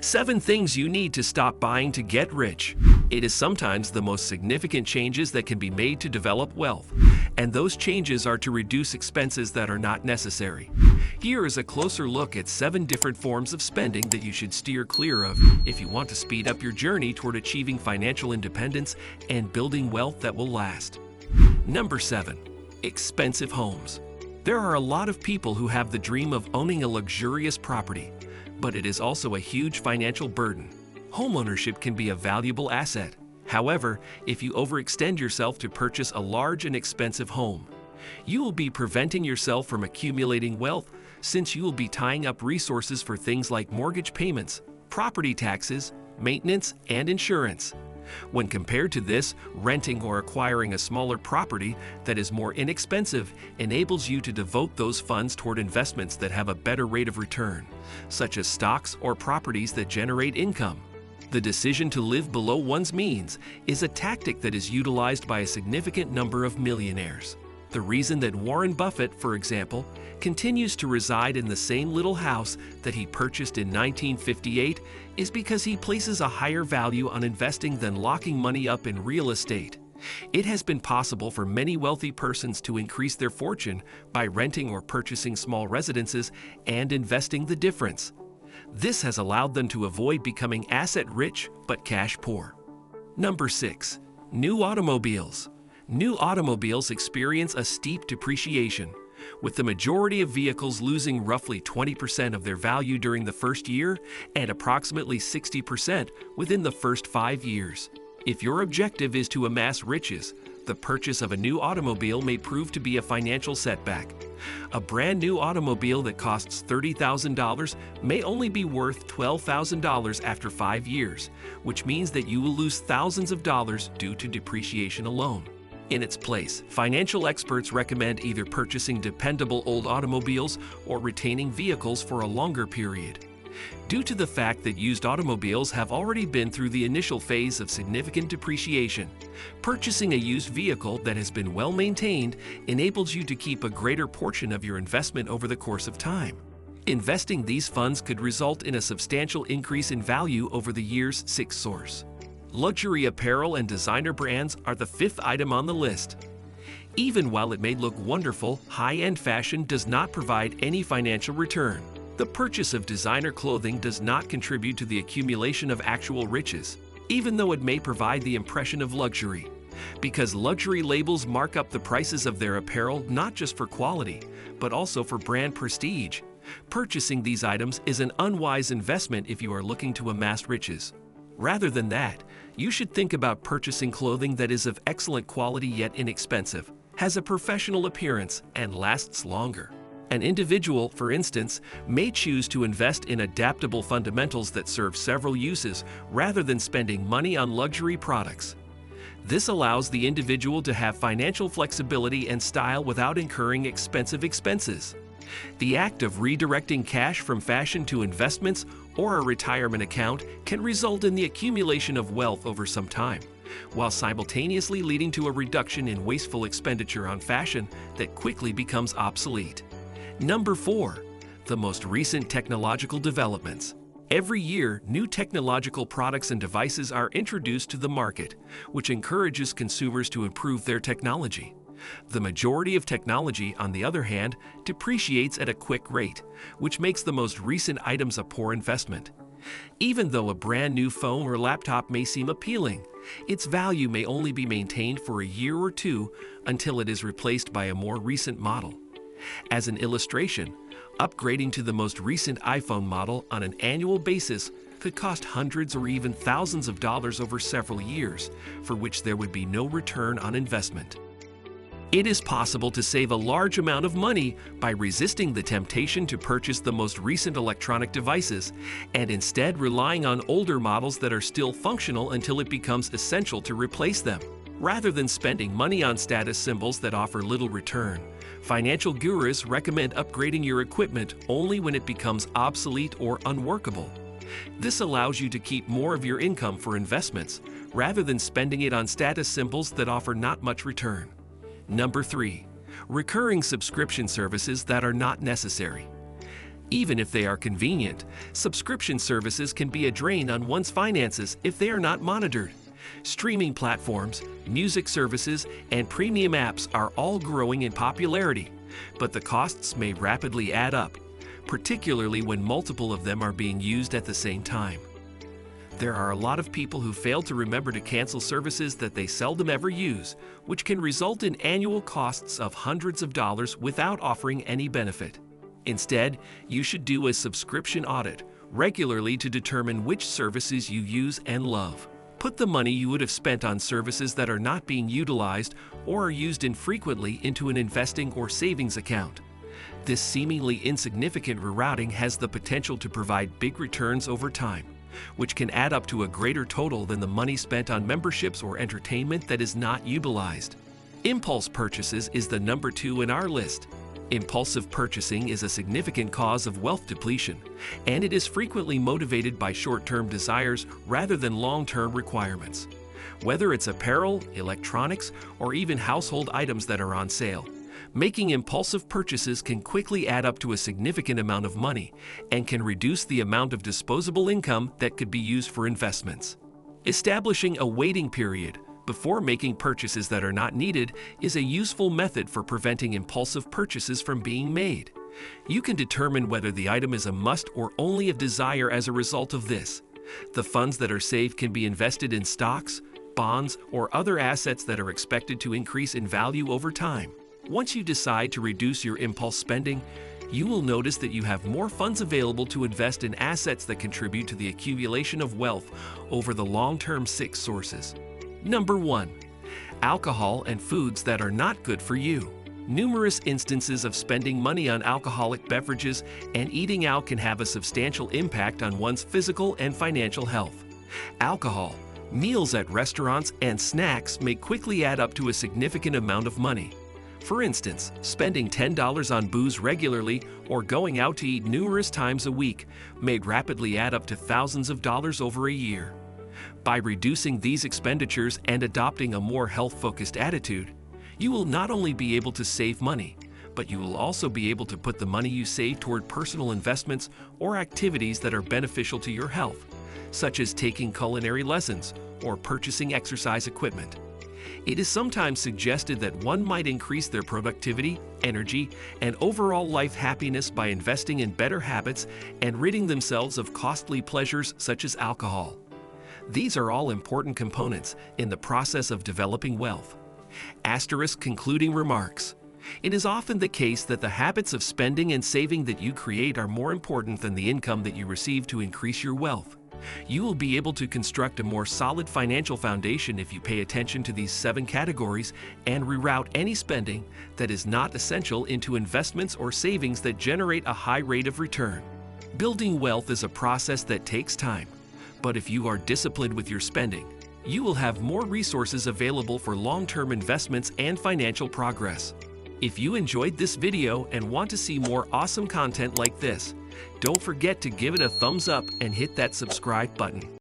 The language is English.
7 things you need to stop buying to get rich. It is sometimes the most significant changes that can be made to develop wealth, and those changes are to reduce expenses that are not necessary. Here is a closer look at 7 different forms of spending that you should steer clear of if you want to speed up your journey toward achieving financial independence and building wealth that will last. Number 7. Expensive homes. There are a lot of people who have the dream of owning a luxurious property, but it is also a huge financial burden. Homeownership can be a valuable asset. However, if you overextend yourself to purchase a large and expensive home, you will be preventing yourself from accumulating wealth, since you will be tying up resources for things like mortgage payments, property taxes, maintenance, and insurance. When compared to this, renting or acquiring a smaller property that is more inexpensive enables you to devote those funds toward investments that have a better rate of return, such as stocks or properties that generate income. The decision to live below one's means is a tactic that is utilized by a significant number of millionaires. The reason that Warren Buffett, for example, continues to reside in the same little house that he purchased in 1958 is because he places a higher value on investing than locking money up in real estate. It has been possible for many wealthy persons to increase their fortune by renting or purchasing small residences and investing the difference. This has allowed them to avoid becoming asset-rich but cash-poor. Number 6. New automobiles. New automobiles experience a steep depreciation, with the majority of vehicles losing roughly 20% of their value during the first year and approximately 60% within the first 5 years. If your objective is to amass riches, the purchase of a new automobile may prove to be a financial setback. A brand new automobile that costs $30,000 may only be worth $12,000 after 5 years, which means that you will lose thousands of dollars due to depreciation alone. In its place, financial experts recommend either purchasing dependable old automobiles or retaining vehicles for a longer period. Due to the fact that used automobiles have already been through the initial phase of significant depreciation, purchasing a used vehicle that has been well maintained enables you to keep a greater portion of your investment over the course of time. Investing these funds could result in a substantial increase in value over the year's 6 source. Luxury apparel and designer brands are the 5th item on the list. Even while it may look wonderful, high-end fashion does not provide any financial return. The purchase of designer clothing does not contribute to the accumulation of actual riches, even though it may provide the impression of luxury, because luxury labels mark up the prices of their apparel not just for quality, but also for brand prestige. Purchasing these items is an unwise investment if you are looking to amass riches. Rather than that, you should think about purchasing clothing that is of excellent quality yet inexpensive, has a professional appearance, and lasts longer. An individual, for instance, may choose to invest in adaptable fundamentals that serve several uses rather than spending money on luxury products. This allows the individual to have financial flexibility and style without incurring expensive expenses. The act of redirecting cash from fashion to investments or a retirement account can result in the accumulation of wealth over some time, while simultaneously leading to a reduction in wasteful expenditure on fashion that quickly becomes obsolete. Number 4. The most recent technological developments. Every year, new technological products and devices are introduced to the market, which encourages consumers to improve their technology. The majority of technology, on the other hand, depreciates at a quick rate, which makes the most recent items a poor investment. Even though a brand new phone or laptop may seem appealing, its value may only be maintained for a year or 2 until it is replaced by a more recent model. As an illustration, upgrading to the most recent iPhone model on an annual basis could cost hundreds or even thousands of dollars over several years, for which there would be no return on investment. It is possible to save a large amount of money by resisting the temptation to purchase the most recent electronic devices and instead relying on older models that are still functional until it becomes essential to replace them. Rather than spending money on status symbols that offer little return, financial gurus recommend upgrading your equipment only when it becomes obsolete or unworkable. This allows you to keep more of your income for investments rather than spending it on status symbols that offer not much return. Number 3. Recurring subscription services that are not necessary. Even if they are convenient, subscription services can be a drain on one's finances if they are not monitored. Streaming platforms, music services, and premium apps are all growing in popularity, but the costs may rapidly add up, particularly when multiple of them are being used at the same time. There are a lot of people who fail to remember to cancel services that they seldom ever use, which can result in annual costs of hundreds of dollars without offering any benefit. Instead, you should do a subscription audit regularly to determine which services you use and love. Put the money you would have spent on services that are not being utilized or are used infrequently into an investing or savings account. This seemingly insignificant rerouting has the potential to provide big returns over time, which can add up to a greater total than the money spent on memberships or entertainment that is not utilized. Impulse purchases is the number 2 in our list. Impulsive purchasing is a significant cause of wealth depletion, and it is frequently motivated by short-term desires rather than long-term requirements. Whether it's apparel, electronics, or even household items that are on sale, making impulsive purchases can quickly add up to a significant amount of money and can reduce the amount of disposable income that could be used for investments. Establishing a waiting period before making purchases that are not needed is a useful method for preventing impulsive purchases from being made. You can determine whether the item is a must or only a desire as a result of this. The funds that are saved can be invested in stocks, bonds, or other assets that are expected to increase in value over time. Once you decide to reduce your impulse spending, you will notice that you have more funds available to invest in assets that contribute to the accumulation of wealth over the long-term 6 sources. Number 1. Alcohol and foods that are not good for you. Numerous instances of spending money on alcoholic beverages and eating out can have a substantial impact on one's physical and financial health. Alcohol, meals at restaurants, and snacks may quickly add up to a significant amount of money. For instance, spending $10 on booze regularly or going out to eat numerous times a week may rapidly add up to thousands of dollars over a year. By reducing these expenditures and adopting a more health-focused attitude, you will not only be able to save money, but you will also be able to put the money you save toward personal investments or activities that are beneficial to your health, such as taking culinary lessons or purchasing exercise equipment. It is sometimes suggested that one might increase their productivity, energy, and overall life happiness by investing in better habits and ridding themselves of costly pleasures such as alcohol. These are all important components in the process of developing wealth. Asterisk concluding remarks. It is often the case that the habits of spending and saving that you create are more important than the income that you receive to increase your wealth. You will be able to construct a more solid financial foundation if you pay attention to these 7 categories and reroute any spending that is not essential into investments or savings that generate a high rate of return. Building wealth is a process that takes time, but if you are disciplined with your spending, you will have more resources available for long-term investments and financial progress. If you enjoyed this video and want to see more awesome content like this, don't forget to give it a thumbs up and hit that subscribe button.